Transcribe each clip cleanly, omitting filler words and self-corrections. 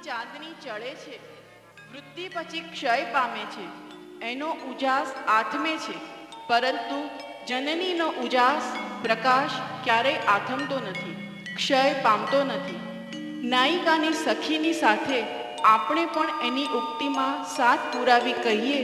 ચાંદની ચડે છે, વૃદ્ધિ પછી ક્ષય પામે છે, એનો ઉજાસ આથમે છે, પરંતુ જનનીનો ઉજાસ પ્રકાશ ક્યારેય આથમતો નથી, ક્ષય પામતો નથી. નાયિકાની સખીની સાથે આપણે પણ એની ઉક્તિમાં સાથ પુરાવી કહીએ,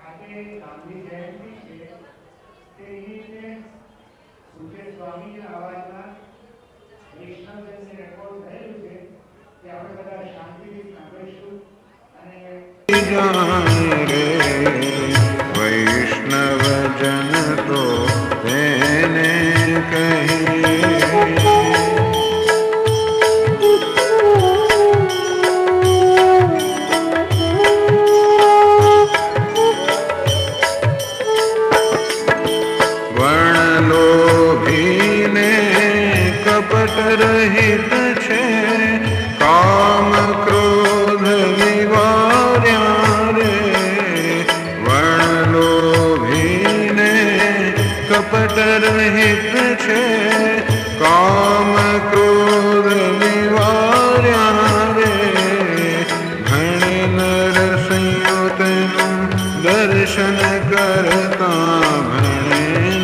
આજે ગાંધી જયંતિ છે તે નિમિત્તે પૂજ્ય સ્વામીજીના અવાજમાં વૈષ્ણવજનને રેકોર્ડ થયેલું છે કે આપણે બધા શાંતિથી સાંભળીશું અને वैष्णवजन तो तेने कहिए। वर्णलोभीने कपट रहित छे, काम क्रोध निवार्या रे। वर्णलोभीने कपट रहित छे, काम क्रोध निवार्या रे। घणे नर संयुतनु दर्शन करता, घणे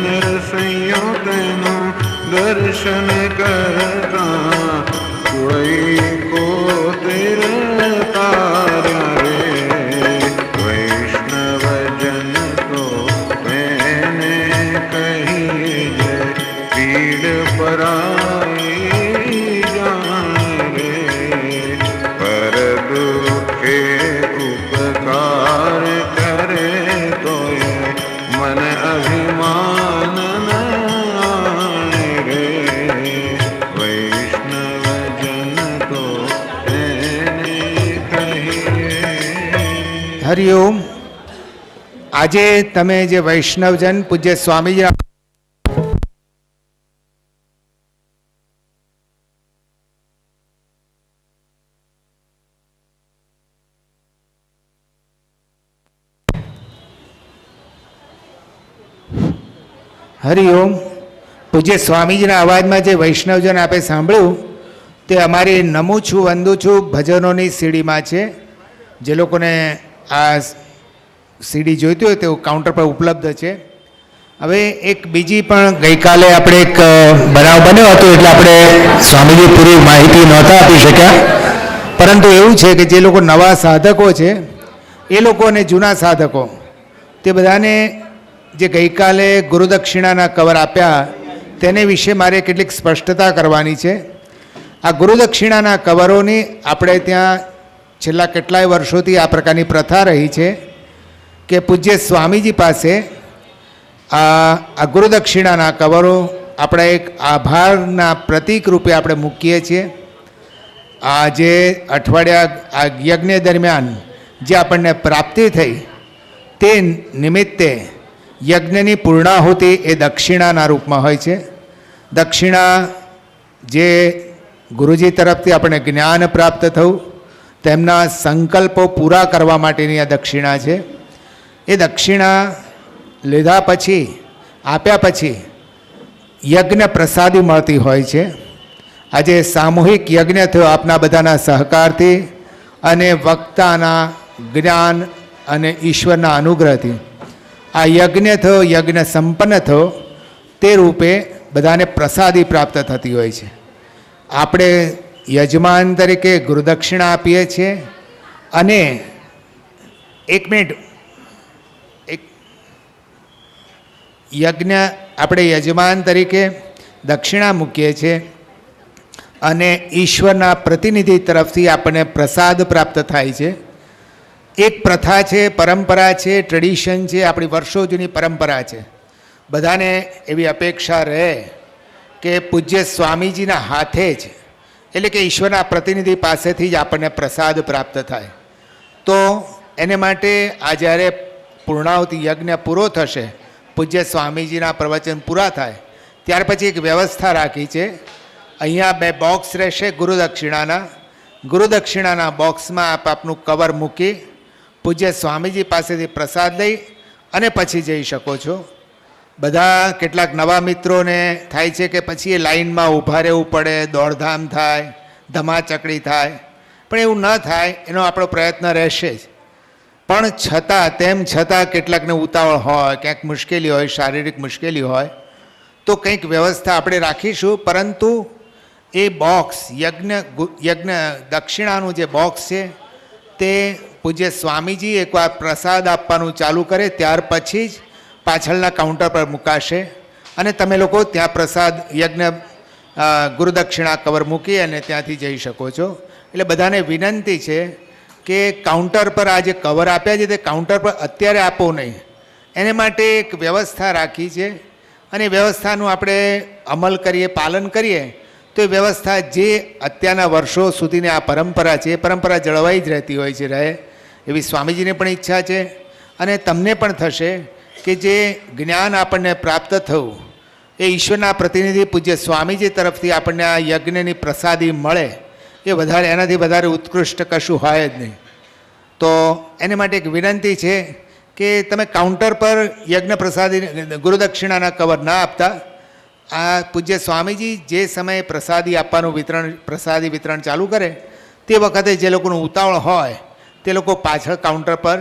नर संयुतनु दर्शन करता, कोई को तिरतार्या रे। वैष्णव जन तो मैंने कही जय, पीड़ पराई जान रे। पर दुखे उपकार करे तो ये मन अभिमान न आने रे। वैष्णव जन तो तेने कहिए। હરિઓમ. આજે તમે જે વૈષ્ણવજન પૂજ્ય સ્વામીજી હરિઓમ. પૂજ્ય સ્વામીજીના અવાજમાં જે વૈષ્ણવજન આપે સાંભળ્યું તે અમારી નમું છું વંદુ છું ભજનોની સીડીમાં છે. જે લોકોને આ સીડી જોઈતી હોય તેવું કાઉન્ટર પર ઉપલબ્ધ છે. હવે એક બીજી પણ ગઈકાલે આપણે એક બનાવ બન્યો હતો એટલે આપણે સ્વામીજી પૂરી માહિતી નહોતા આપી શક્યા, પરંતુ એવું છે કે જે લોકો નવા સાધકો છે એ લોકો અને જૂના સાધકો તે બધાને જે ગઈકાલે ગુરુદક્ષિણાના કવર આપ્યા તેને વિશે મારે કેટલીક સ્પષ્ટતા કરવાની છે. આ ગુરુદક્ષિણાના કવરોની આપણે ત્યાં છેલ્લા કેટલાય વર્ષોથી આ પ્રકારની પ્રથા રહી છે કે પૂજ્ય સ્વામીજી પાસે આ ગુરુદક્ષિણાના કવરો આપણા એક આભારના પ્રતીક રૂપે આપણે મૂકીએ છીએ. આ જે અઠવાડિયા આ યજ્ઞ દરમિયાન જે આપણને પ્રાપ્તિ થઈ તે નિમિત્તે યજ્ઞની પૂર્ણાહુતિ એ દક્ષિણાના રૂપમાં હોય છે. દક્ષિણા જે ગુરુજી તરફથી આપણને જ્ઞાન પ્રાપ્ત થયું તેમના સંકલ્પો પૂરા કરવા માટેની આ દક્ષિણા છે. એ દક્ષિણા લીધા પછી આપ્યા પછી યજ્ઞ પ્રસાદી મળતી હોય છે. આજે સામૂહિક યજ્ઞ થયો આપના બધાના સહકારથી અને વક્તાના જ્ઞાન અને ઈશ્વરના અનુગ્રહથી આ યજ્ઞ થયો, યજ્ઞ સંપન્ન થયો તે રૂપે બધાને પ્રસાદી પ્રાપ્ત થતી હોય છે. આપણે યજમાન તરીકે ગુરુદક્ષિણા આપીએ છીએ અને એક મિનિટ એક યજ્ઞ આપણે યજમાન તરીકે દક્ષિણા મૂકીએ છીએ અને ઈશ્વરના પ્રતિનિધિ તરફથી આપણને પ્રસાદ પ્રાપ્ત થાય છે. એક પ્રથા છે, પરંપરા છે, ટ્રેડિશન છે, આપણી વર્ષો જૂની પરંપરા છે. બધાને એવી અપેક્ષા રહે કે પૂજ્ય સ્વામીજીના હાથે જ એટલે કે ઈશ્વરના પ્રતિનિધિ પાસેથી જ આપણને પ્રસાદ પ્રાપ્ત થાય. તો એને માટે આ જ્યારે પૂર્ણાહુતિ યજ્ઞ પૂરો થશે, પૂજ્ય સ્વામીજીના પ્રવચન પૂરા થાય ત્યાર પછી એક વ્યવસ્થા રાખી છે. અહીંયા 2 બોક્સ રહેશે ગુરુદક્ષિણાના. ગુરુદક્ષિણાના બોક્સમાં આપ આપનું કવર મૂકી પૂજ્ય સ્વામીજી પાસેથી પ્રસાદ લઈ અને પછી જઈ શકો છો. બધા કેટલાક નવા મિત્રોને થાય છે કે પછી એ લાઈનમાં ઊભા રહેવું પડે, દોડધામ થાય, ધમાચકડી થાય, પણ એવું ન થાય એનો આપણો પ્રયત્ન રહેશે જ. પણ છતાં તેમ છતાં કેટલાકને ઉતાવળ હોય, ક્યાંક મુશ્કેલી હોય, શારીરિક મુશ્કેલી હોય તો કંઈક વ્યવસ્થા આપણે રાખીશું. પરંતુ એ બોક્સ યજ્ઞ દક્ષિણાનું જે બોક્સ છે તે પૂજ્ય સ્વામીજી એકવાર પ્રસાદ આપવાનું ચાલુ કરે ત્યાર પછી જ પાછળના કાઉન્ટર પર મુકાશે અને તમે લોકો ત્યાં પ્રસાદ યજ્ઞ ગુરુદક્ષિણા કવર મૂકી અને ત્યાંથી જઈ શકો છો. એટલે બધાને વિનંતી છે કે કાઉન્ટર પર આ જે કવર આપ્યા છે તે કાઉન્ટર પર અત્યારે આપો નહીં, એને માટે એક વ્યવસ્થા રાખી છે અને વ્યવસ્થાનું આપણે અમલ કરીએ, પાલન કરીએ તો એ વ્યવસ્થા જે અત્યારના વર્ષો સુધીની આ પરંપરા છે એ પરંપરા જળવાઈ જ રહેતી હોય છે, રહે એવી સ્વામીજીને પણ ઈચ્છા છે અને તમને પણ થશે કે જે જ્ઞાન આપણને પ્રાપ્ત થયું એ ઈશ્વરના પ્રતિનિધિ પૂજ્ય સ્વામીજી તરફથી આપણને આ યજ્ઞની પ્રસાદી મળે એ વધારે, એનાથી વધારે ઉત્કૃષ્ટ કશું હોય જ નહીં. તો એને માટે એક વિનંતી છે કે તમે કાઉન્ટર પર યજ્ઞ પ્રસાદી ગુરુદક્ષિણાના કવર ના આપતા, આ પૂજ્ય સ્વામીજી જે સમયે પ્રસાદી આપવાનું પ્રસાદી વિતરણ ચાલુ કરે તે વખતે જે લોકોનું ઉતાવળ હોય તે લોકો પાછળ કાઉન્ટર પર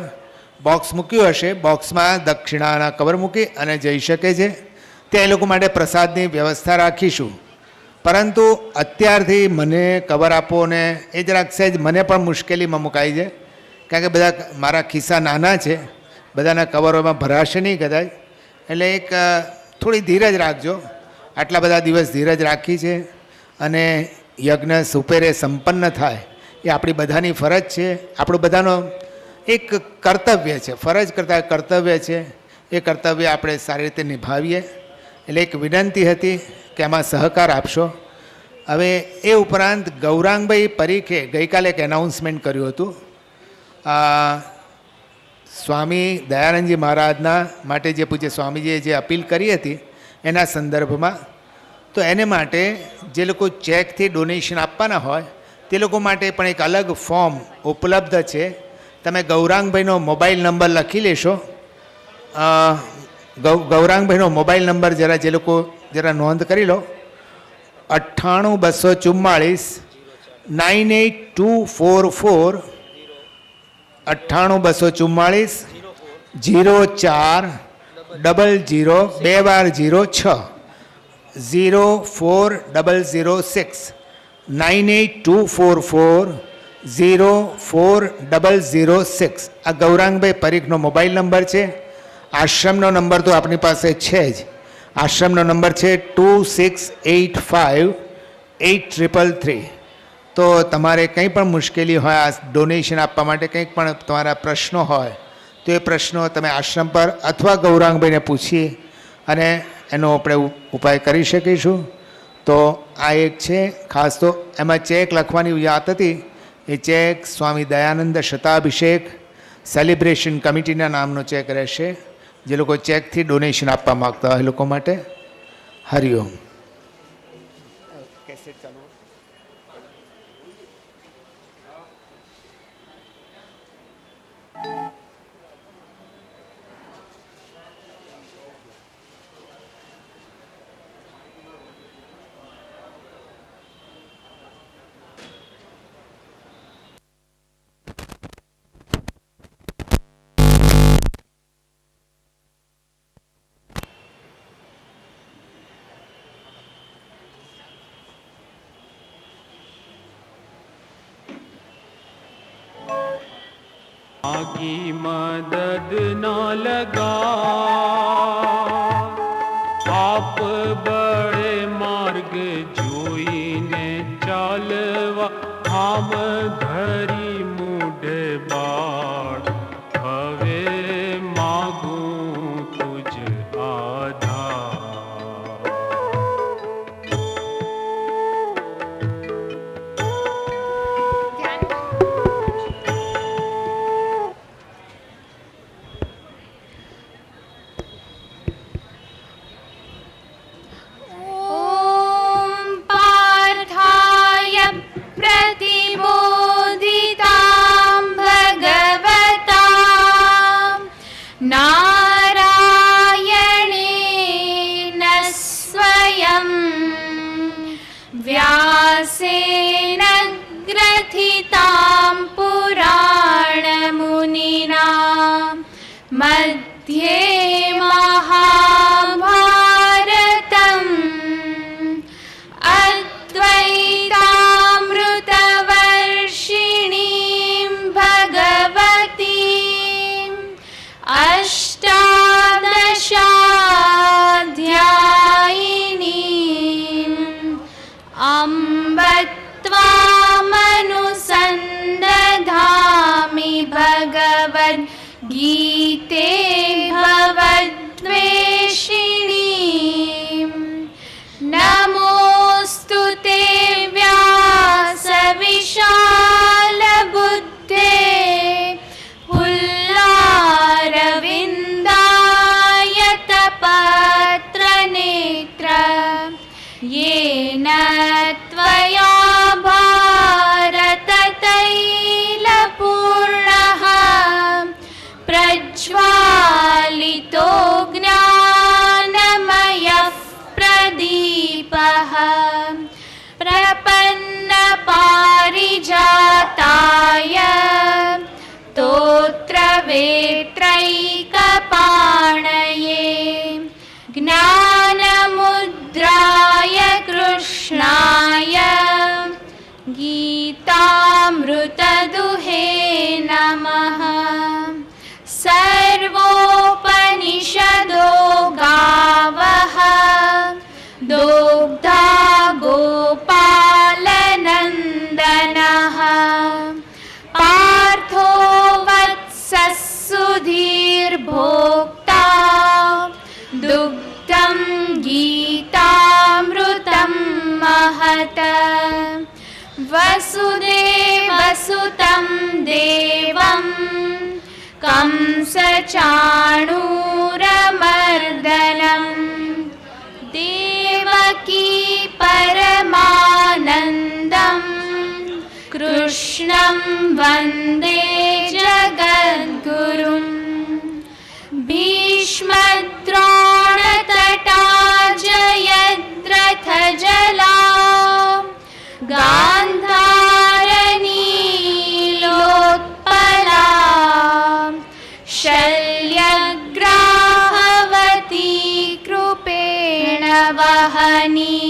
બોક્સ મૂક્યું હશે, બોક્સમાં દક્ષિણાના કવર મૂકી અને જઈ શકે છે. ત્યાં એ લોકો માટે પ્રસાદની વ્યવસ્થા રાખીશું. પરંતુ અત્યારથી મને કવર આપો ને એ જરાક સહેજ મને પણ મુશ્કેલીમાં મુકાઈ છે, કારણ કે બધા મારા ખિસ્સા નાના છે, બધાના કવરોમાં ભરાશે નહીં કદાચ. એટલે એક થોડી ધીરજ રાખજો. આટલા બધા દિવસ ધીરજ રાખી છે અને યજ્ઞ સુપેરે સંપન્ન થાય એ આપણી બધાની ફરજ છે, આપણું બધાનો એક કર્તવ્ય છે, ફરજ કરતાં કર્તવ્ય છે. એ કર્તવ્ય આપણે સારી રીતે નિભાવીએ. એટલે એક વિનંતી હતી કે આમાં સહકાર આપશો. હવે એ ઉપરાંત ગૌરાંગભાઈ પરીખે ગઈકાલે એક એનાઉન્સમેન્ટ કર્યું હતું સ્વામી દયાનંદજી મહારાજના માટે, જે પૂજ્ય સ્વામીજીએ જે અપીલ કરી હતી એના સંદર્ભમાં. તો એને માટે જે લોકો ચેકથી ડોનેશન આપવાના હોય તે લોકો માટે પણ એક અલગ ફોર્મ ઉપલબ્ધ છે. તમે ગૌરાંગભાઈનો મોબાઈલ નંબર લખી લેશો. ગૌરાંગભાઈનો મોબાઈલ નંબર જરા જે લોકો જરા નોંધ કરી લો, 98 244 98 244 04 00 22006 98 244 04006 આ ગૌરાંગભાઈ પરીખનો મોબાઈલ નંબર છે. આશ્રમનો નંબર તો આપણી પાસે છે જ. આશ્રમનો નંબર છે 2685 તો તમારે કંઈ પણ મુશ્કેલી હોય આ ડોનેશન આપવા માટે, કંઈક પણ તમારા પ્રશ્નો હોય તો એ પ્રશ્નો તમે આશ્રમ પર અથવા ગૌરાંગભાઈને પૂછી અને એનો આપણે ઉપાય કરી શકીશું. તો આ એક છે ખાસ. તો એમાં ચેક લખવાની વાત હતી. એ ચેક સ્વામી દયાનંદ શતાભિષેક સેલિબ્રેશન કમિટીના નામનો ચેક રહેશે, જે લોકો ચેકથી ડોનેશન આપવા માગતા હોય એ લોકો માટે. હરિઓમ. आगी मदद न लगा, आप बड़े मार्ग जोईने चालवा, हम धरी मूढ़ बाण हवे मागूं तुझ आधार. गीते भवद्वेषिणीं नमोऽस्तु ते व्यासविशालबुद्धे पुल्लारविन्दायतपत्रनेत्र येन त्वया भारततैलपूर्णः प्रज्वालितो ज्ञानमयः प्रदीपः प्रपन्नपारिजाताय स्तोत्रवेत्रैकपाणये ज्ञानमुद्राय कृष्णाय गीतामृतदुहे नमः। सर्वोपनिषदो गावः दोग्धा गोपालनन्दनः पार्थो वत्सः सुधीर्भोक्ता दुग्धं गीतामृतं महत वसुदेवसुतं देवं कंसचाणूरमर्दनम् देवकी परमानन्दं कृष्णं वन्दे जगद्गुरुम् भीष्मद्रोणतटा जयद्रथजला गान्धारनीलोत्पला शल्यग्राहवती कृपेण वहनी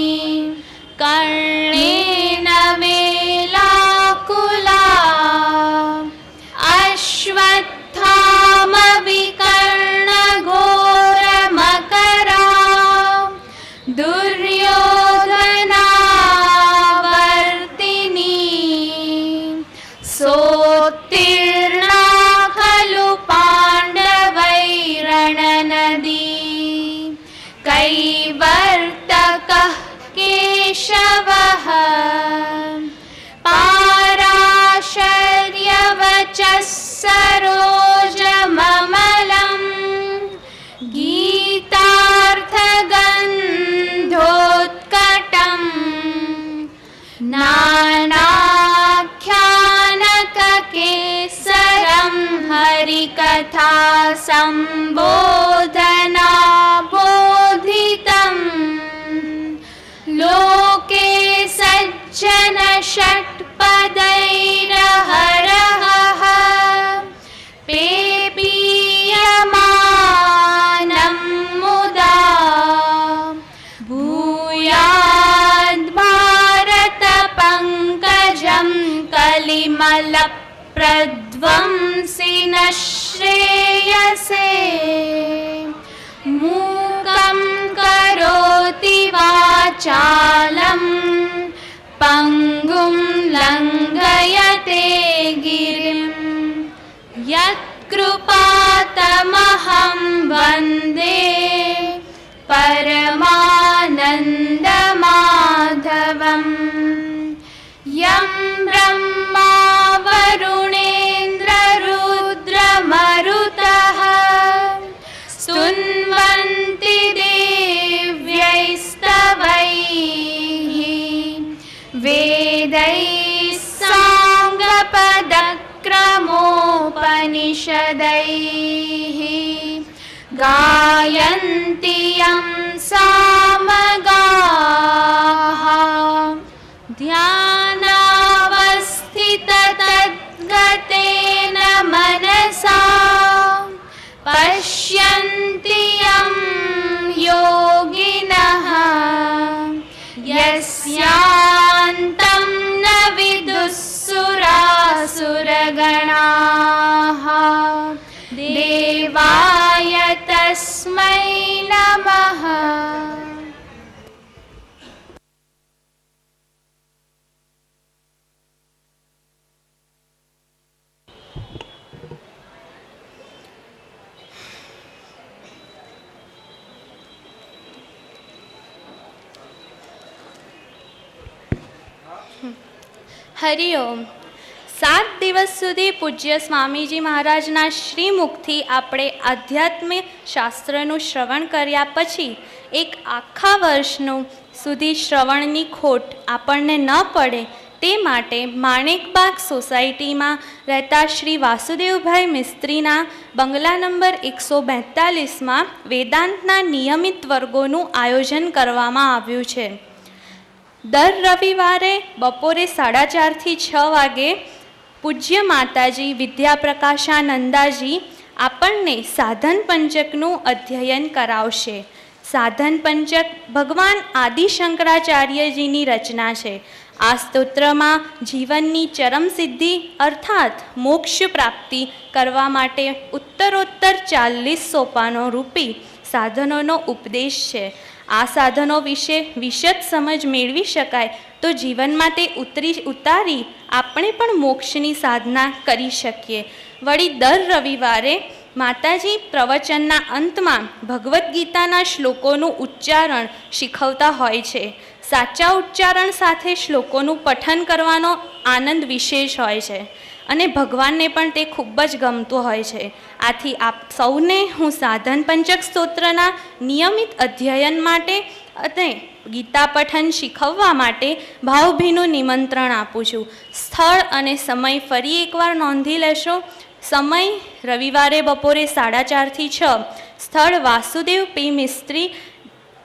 कर्णेन वेलाकुला अश्वत्थामविकर्णघोरमकरा दुर्योधनावर्तिनी सोत्तीर्णा खलु पाण्डवैरणनदी कैवर्तकः केशवः पाराशर्यवचः सरोजममलम् गीतार्थगन्धोत्कटम् नानाख्यानककेसरं हरिकथा सम्बोधना बोधितम् लोके सज्जन षट्पदैरहरः पेपीयमानं मुदा भूयाद्भारत पङ्कजं कलिमलप्रध्वंसिन श्रेयसे मूकं करोति वाचालं पङ्गुं लङ्घयते गिरिं यत्कृपातमहं वन्दे परमानन्दमाधवम् यं ब्रह्मा वरुणेन्द्ररुद्रमरुतः स्तुन्वन्ति देव्यैस्तवैः वेदैः साङ्गपदक्रमोपनिषदैः गायन्ति यं सामगाः ध्यानावस्थिततद्गतेन मनसा पश्यन्ति यं योगिनः यस्यान्तं न विदुःसुरासुरगणाः देवाय तस्मै नमः। હરિઓમ. 7 દિવસ સુધી પૂજ્ય સ્વામીજી મહારાજના શ્રીમુખથી આપણે આધ્યાત્મિક શાસ્ત્રનું શ્રવણ કર્યા પછી એક આખા વર્ષનું સુધી શ્રવણની ખોટ આપણને ન પડે તે માટે માણેકબાગ સોસાયટીમાં રહેતા શ્રી વાસુદેવભાઈ મિસ્ત્રીના બંગલા નંબર 142માં વેદાંતના નિયમિત વર્ગોનું આયોજન કરવામાં આવ્યું છે. દર રવિવારે બપોરે 4:30 થી 6 વાગે પૂજ્ય માતાજી વિદ્યાપ્રકાશાનંદાજી આપણને સાધન પંચકનું અધ્યયન કરાવશે. સાધન પંચક ભગવાન આદિ શંકરાચાર્યજીની રચના છે. આ સ્તોત્રમાં જીવનની ચરમ સિદ્ધિ અર્થાત મોક્ષ પ્રાપ્તિ કરવા માટે ઉત્તરોત્તર 40 સોપાનો રૂપી સાધનોનો ઉપદેશ છે. આ સાધનો વિશે વિશદ સમજ મેળવી શકાય તો જીવનમાં તે ઉતારી આપણે પણ મોક્ષની સાધના કરી શકીએ. વળી દર રવિવારે માતાજી પ્રવચનના અંતમાં ભગવદ્ ગીતાના શ્લોકોનું ઉચ્ચારણ શીખવતા હોય છે. સાચા ઉચ્ચારણ સાથે શ્લોકોનું પઠન કરવાનો આનંદ વિશેષ હોય છે અને ભગવાનને પણ તે ખૂબ જ ગમતું હોય છે. આથી આપ સૌને હું સાધન પંચક સ્તોત્રના નિયમિત અધ્યયન માટે અને ગીતા પઠન શીખવવા માટે ભાવભીનું નિમંત્રણ આપું છું. સ્થળ અને સમય ફરી એકવાર નોંધી લેશો. સમય રવિવારે બપોરે 4:30 થી 6. સ્થળ Vasudev P Mistry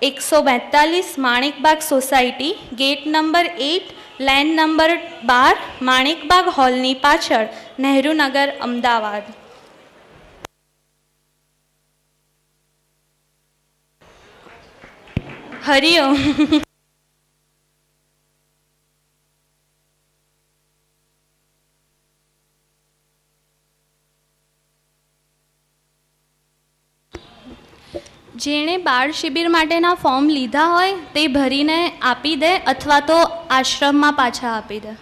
142 Manekbaug society, gate number 8, lane number 12, Manekbaug હોલની પાછળ, નહેરુનગર, અમદાવાદ. હરિઓમ. જેણે બાળ શિબિર માટેના ફોર્મ લીધા હોય તે ભરીને આપી દે અથવા તો આશ્રમમાં પાછા આપી દે.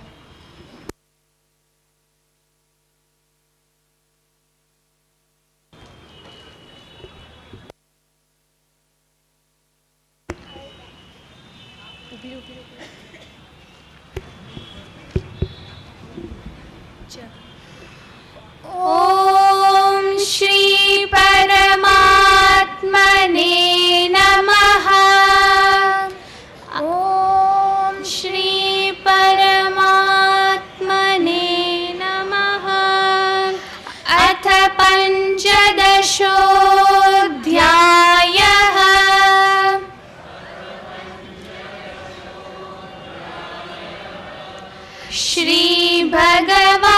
ઓમ શ્રી પરમાત્મને નમઃ. ઓમ શ્રી પરમાત્મને નમઃ. અથ પંચદશોऽધ્યાયઃ. શ્રી ભગવાનુવાચ.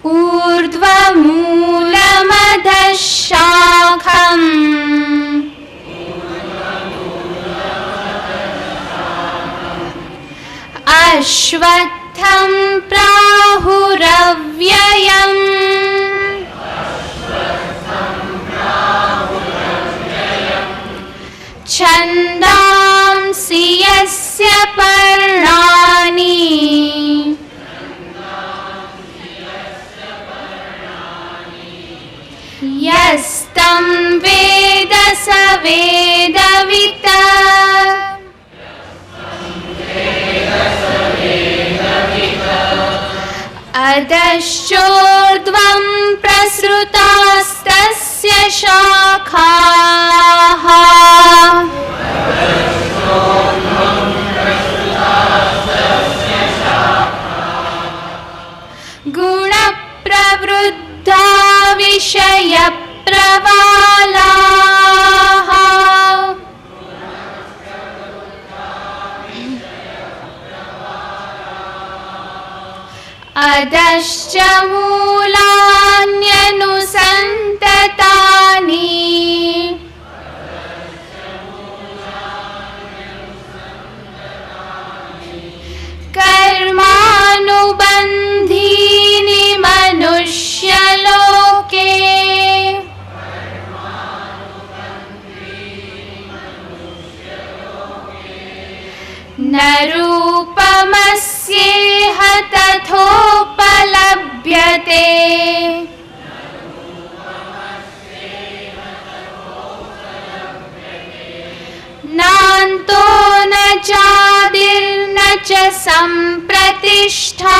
ऊर्ध्वमूलमधः शाखम् अश्वत्थं प्राहुरव्ययम्. छन्दांसि यस्य पर्णानि यस्तं वेद स वेदवित्. अधश्चोर्ध्वं प्रसृतास्तस्य शाखाः. गुणप्रवृद्धा विषयप्रवालाः. अधश्च मूलान्यनुसन्ततानि कर्मानुबन्धीनि मनुष्यलोके. न रूपमस्येह तथोपलभ्यते. संप्रतिष्ठा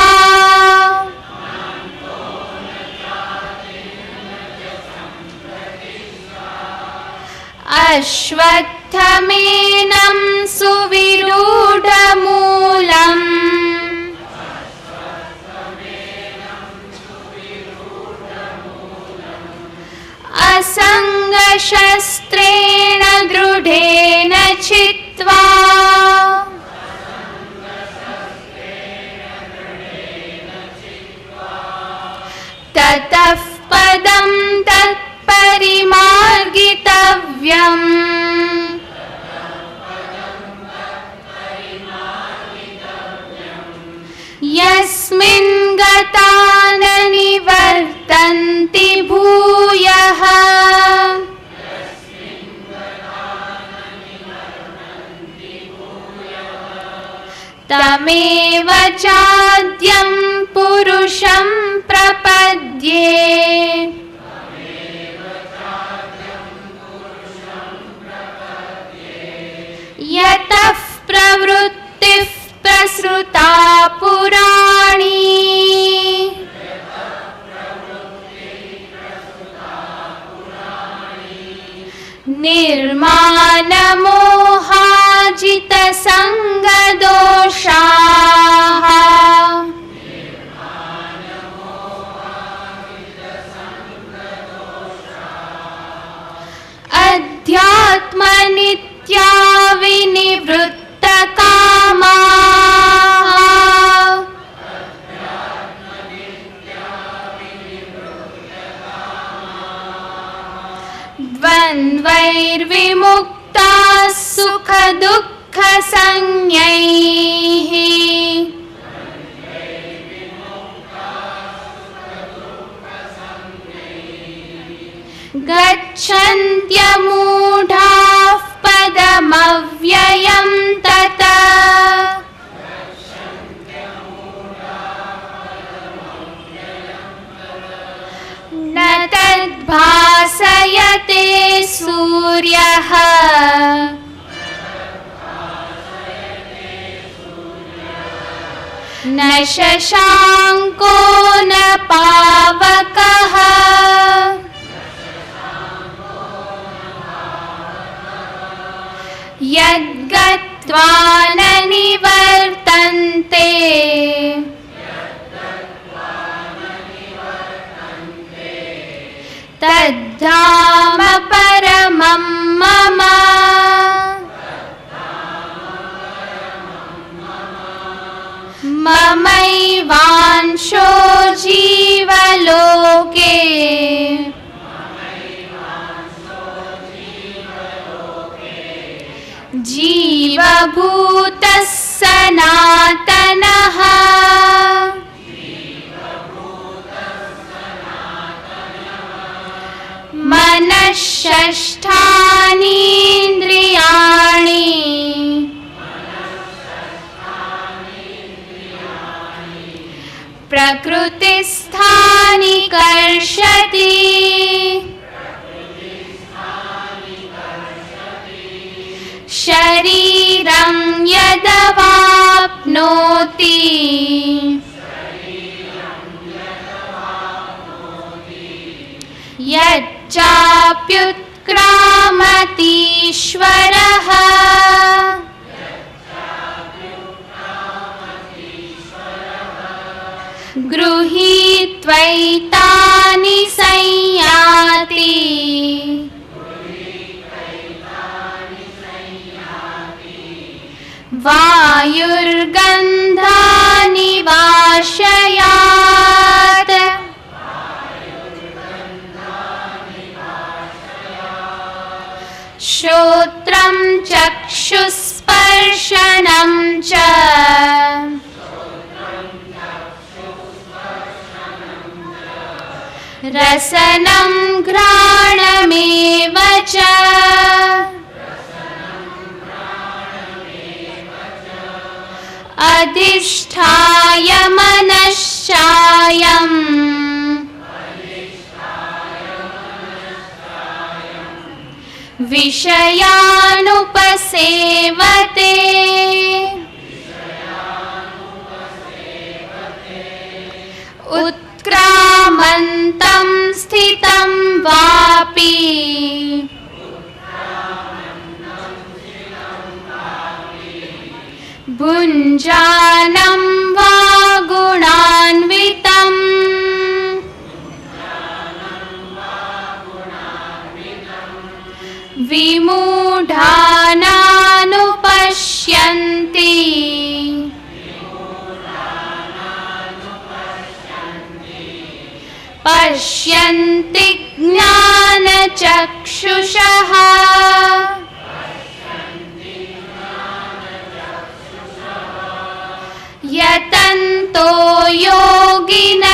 अश्वत्थमेनं सुविरूढमूलम् असङ्गशस्त्रेण दृढेन चित्वा ततः पदं तत्परिमार्गितव्यम् यस्मिन् गता न निवर्तन्ति भूयः तमेव चाद्यं पुरुषं प्रपद्ये यतः प्रवृत्तिः प्रसृता पुराणी निर्मानमोहाजितसङ्गदोषाः अध्यात्मनित्या विनिवृत्तकामाः द्वन्द्वैर्विमुक्ताः सुखदुःखसंज्ञैः गच्छन्त्यमूढाः पदमव्ययं ततः न तद्भासयते सूर्यः न शशाङ्को न पावकः यद्गत्वा न निवर्तन्ते तद्धाम परमं मम ममैवांशो जीवलोके जीवभूतः सनातनः मनः षष्ठानीन्द्रियाणि प्रकृतिस्थानि कर्षति शरीरं यदवाप्नोति यच्चाप्युत्क्रामतीश्वरः गृहीत्वैतानि संयाति वायुर्गन्धानि वाशयात् श्रोत्रं चक्षुस्पर्शनं च रसनं घ्राणमेव च अधिष्ठाय मनश्चायम् विषयानुपसेवते उत्क्रामन्तं स्थितं वापि भुञ्जानं वा गुणान्वितम् विमूढानानुपश्यन्ति पश्यन्ति ज्ञानचक्षुषः यतन्तो योगिनश्चैनम्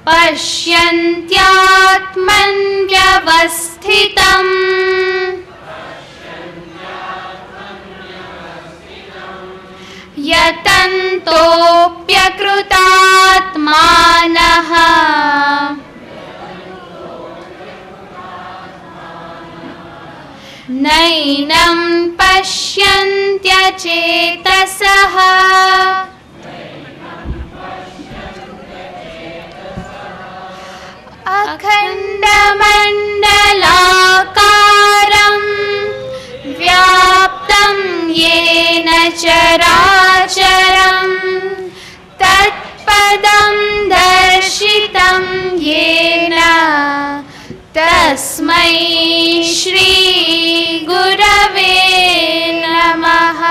पश्यन्त्यात्मन्यवस्थितम् यतन्तोऽप्यकृतात्मानः नैनं पश्यन्त्यचेतसः अखण्डमण्डलाकारं व्याप्तं येन चराचरं तत्पदं दर्शितं येन तस्मै श्री गुरवे नमः।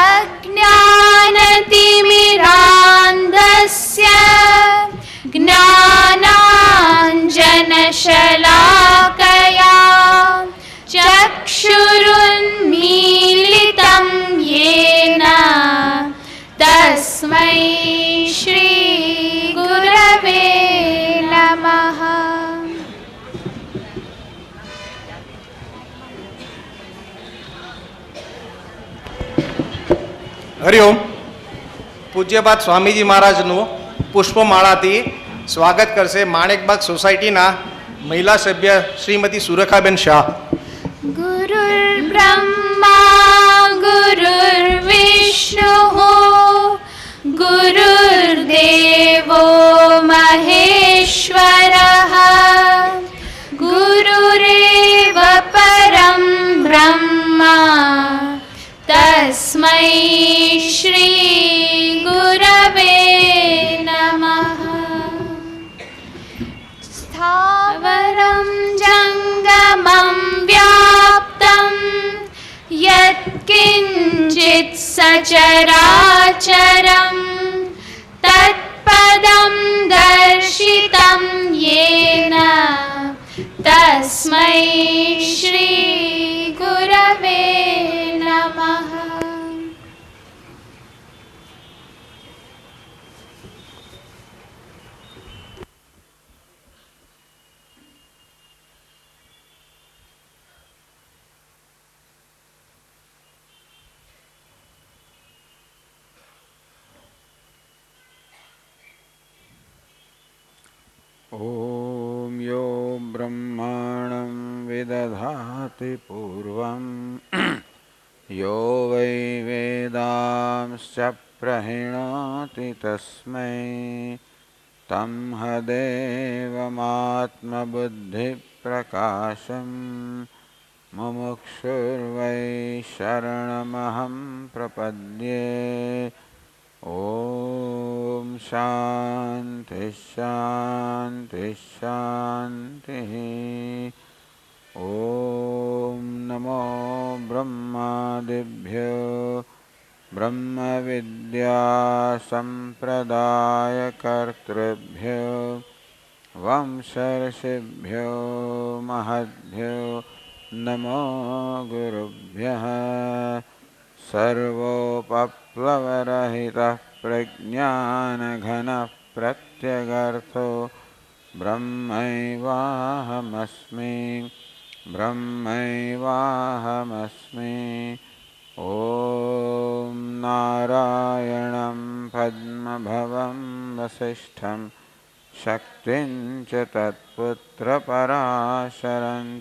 अज्ञानतिमिरान्धस्य ज्ञानाञ्जनशलाकया चक्षुरुन्मीलितं येन तस्मै श्री गुरवे नमः। हरिओम। पूज्यपाद स्वामीजी महाराजનું પુષ્પમાળાથી સ્વાગત કરશે માણેકબાગ સોસાયટીના મહિલા સભ્ય શ્રીમતી સુરેખાબેન શાહ. गुरुर्ब्रह्मा गुरुर्विष्णुः गुरुर्देवो महेश्वरः गुरुरेव परं ब्रह्म तस्मै श्री गुरवे नमः। स्थावरं जङ्गमं व्याप्तं यत्किञ्चित् सचराचरं तत्पदं दर्शितं येन तस्मै श्री गुरवे नमः। ॐ यो ब्रह्माणं विदधाति पूर्वं यो वै वेदांश्च प्रणीणाति तस्मै तमहदेवमात्मबुद्धिप्रकाशं मुमुक्षुर्वै शरणमहं प्रपद्ये। ॐ शान्ति शान्ति शान्तिः। ॐ नमो ब्रह्मादिभ्यो ब्रह्मविद्यासम्प्रदायकर्तृभ्यो वंशर्षिभ्यो महद्भ्यो नमो गुरुभ्यः। सर्वोपप्लवरहितः प्रज्ञानघनः प्रत्यगर्थो ब्रह्मैवाहमस्मि ब्रह्मैवाहमस्मि। ॐ नारायणं पद्मभवं वसिष्ठं शक्तिं च तत्पुत्रपराशरं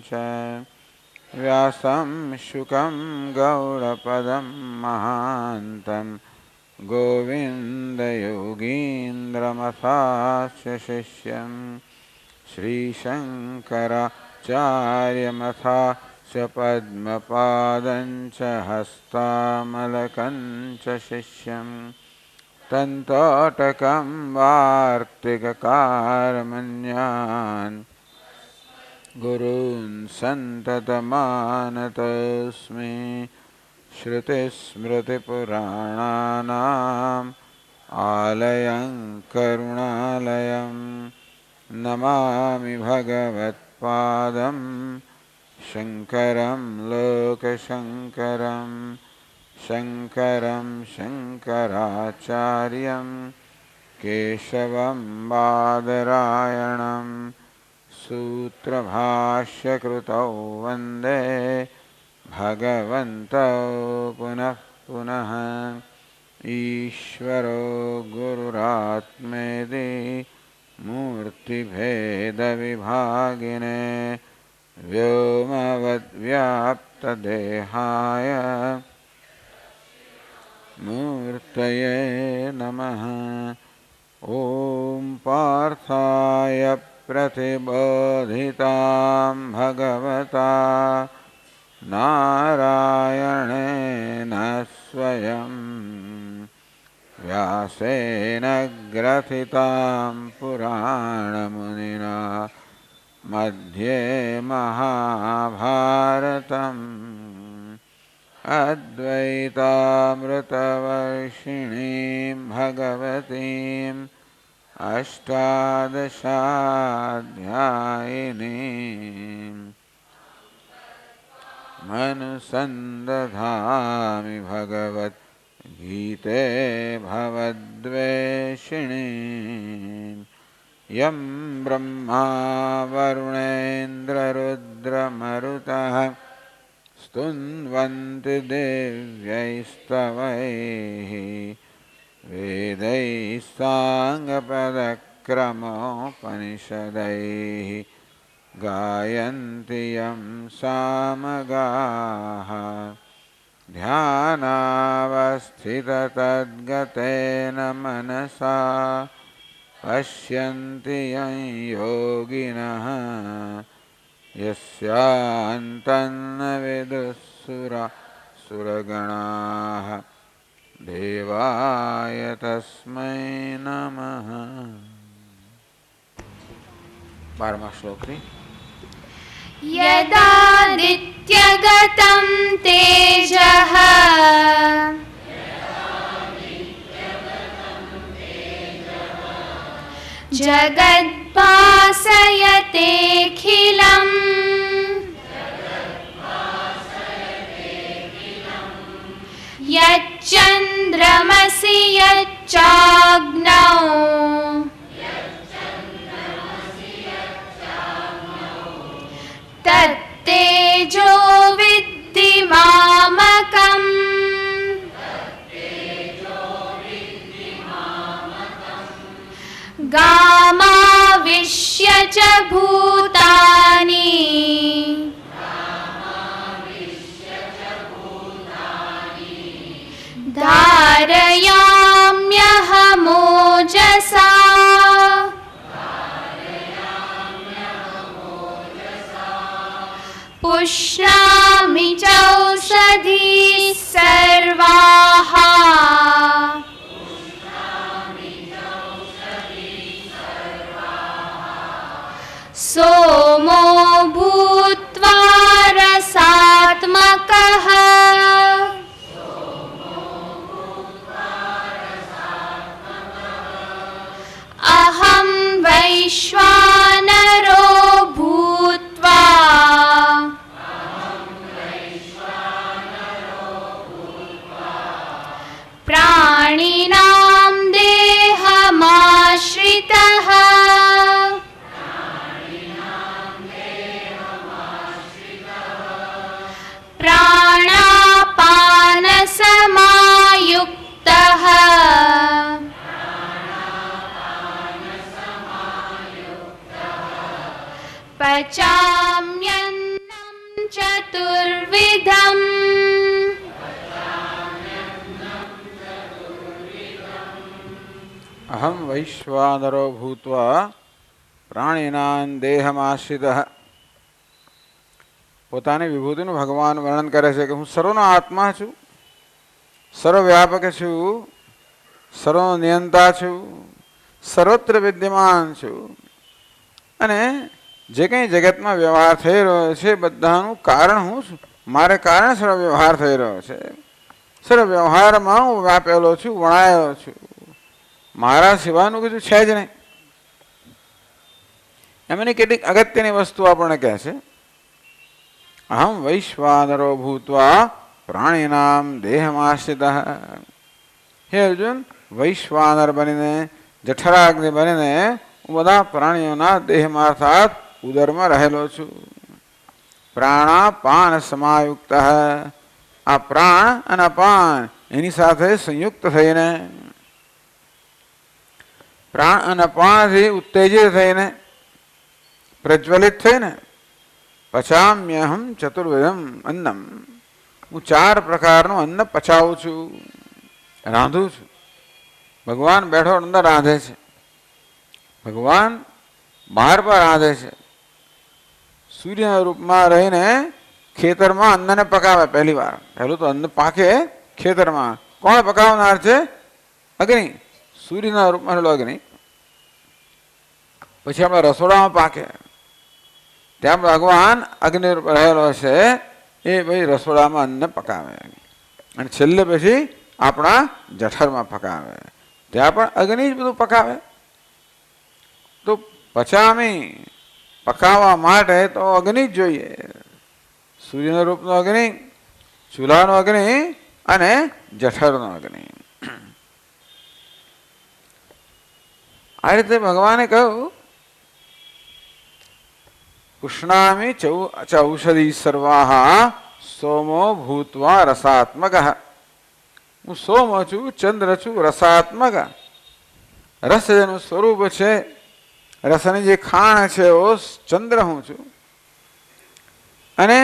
च व्यासं शुकं गौडपदं महान्तं गोविन्दयोगीन्द्रमथास्य शिष्यं श्रीशङ्कराचार्यमथास्य पद्मपादं च हस्तामलकं च शिष्यं तन्तोटकं वार्तिककारमन्यान् गुरून् सन्ततमानतोऽस्मि श्रुतिस्मृतिपुराणानाम् आलयं करुणालयं नमामि भगवत्पादं शङ्करं लोकशङ्करं शङ्करं शङ्कराचार्यं केशवं बादरायणं सूत्रभाष्यकृतौ वन्दे भगवन्तौ पुनः पुनः ईश्वरो गुरुरात्मेति मूर्तिभेदविभागिने व्योमवद्व्याप्तदेहाय मूर्तये नमः। ॐ पार्थाय प्रतिबोधितां भगवता नारायणेन स्वयं व्यासेन ग्रथितां पुराणमुनिना मध्ये महाभारतम् अद्वैतामृतवर्षिणीं भगवतीम् अष्टादशाध्यायिनीम् मनुसन्दधामि भगवद्गीते भवद्वेषिणीम् यं ब्रह्मा वरुणेन्द्ररुद्रमरुतः स्तुन्वन्ति देव्यैस्तवैः वेदैः साङ्गपदक्रमोपनिषदैः गायन्ति यं सामगाः ध्यानावस्थिततद्गतेन मनसा पश्यन्ति यं योगिनः यस्यान्तन्न विदुःसुरगणाः देवाय तस्मै नमः। 12वां श्लोक यदादित्यगतं तेजः जगद्भासयतेऽखिलम् यच्चन्द्रमसि यच्चाग्नौ तत्तेजो विद्धि मामकम् गामाविश्य च भूतानि धारयाम्यहमोजसा पुष्णामि चौषधीः सर्वाः सोमो भूत्वा रसात्मकः अहं वैश्वानरो भूत्वा અહમ વૈશ્વાનરો ભૂત્વા પ્રાણીનાં દેહમાશ્રિતઃ. પોતાની વિભૂતિનું ભગવાન વર્ણન કરે છે કે હું સર્વનો આત્મા છું, સર્વવ્યાપક છું, સર્વનો નિયંતા છું, સર્વત્ર વિદ્યમાન છું, અને જે કંઈ જગતમાં વ્યવહાર થઈ રહ્યો છે બધાનું કારણ હું છું. મારે કારણે સર્વ વ્યવહાર થઈ રહ્યો છે. સર્વ વ્યવહારમાં હું વ્યાપેલો છું, વણાયેલો છું. મારા સિવાયનું કીધું છે જ નહીં. એમની કેટલીક અગત્યની વસ્તુ આપણને કહે છે. અહમ વૈશ્વાનરો ભૂત્વા પ્રાણીનામ દેહમાશ્રિતઃ. હે અર્જુન, વૈશ્વાનર બનીને, જઠરાગ્નિ બનીને હું બધા પ્રાણીઓના દેહમાં અર્થાત ઉદરમાં રહેલો છું. પ્રાણાપાન સમાયુક્ત. આ પ્રાણ અને અપાન એની સાથે સંયુક્ત થઈને, પ્રાણ અને અપાનથી ઉત્તેજિત થઈને, પ્રજ્વલિત થઈને, પચામ્યહમ ચતુર્વિધમ અન્નમ. હું 4 પ્રકારનું અન્ન પચાવું છું, રાંધું છું. ભગવાન બેઠો અંદર રાંધે છે, ભગવાન બહાર પર રાંધે છે. સૂર્યના રૂપમાં રહીને ખેતરમાં અન્નને પકાવે. પહેલી વાર પહેલું તો અન્ન પાકે ખેતરમાં. કોણ પકાવનાર છે? અગ્નિ. સૂર્યના રૂપમાં રહેલો અગ્નિ. પછી આપણે રસોડામાં પાકે, ત્યાં ભગવાન અગ્નિ રૂપ રહેલો છે. એ ભાઈ રસોડામાં અન્ન પકાવે, અને છેલ્લે પછી આપણા જઠરમાં પકાવે. ત્યાં પણ અગ્નિ જ બધું પકાવે. તો પચામી, પકાવવા માટે તો અગ્નિ જ જોઈએ. સૂર્યના રૂપનો અગ્નિ, ચૂલાનો અગ્નિ અને જઠરનો અગ્નિ. આ રીતે ભગવાને કહ્યું, પુષ્ણામી ચૌષધિ સર્વાહ સોમો ભૂત્વા રસાત્મક. હું સોમ છું, ચંદ્ર છું, રસાત્મક. રસ જેનું સ્વરૂપ છે, રસની જે ખાણ છે એવો ચંદ્ર હું છું. અને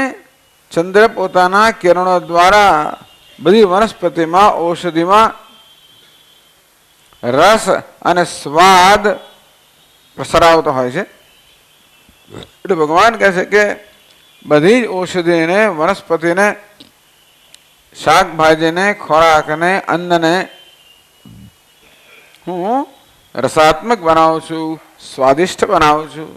ચંદ્ર પોતાના કિરણો દ્વારા બધી વનસ્પતિમાં, ઔષધિમાં રસ અને સ્વાદ પ્રસરાવતો હોય છે. એટલે ભગવાન કહે છે કે બધી જ ઔષધિને, વનસ્પતિને, શાકભાજીને, ખોરાકને, અન્નને હું રસાત્મક બનાવું છું, સ્વાદિષ્ટ બનાવું છું.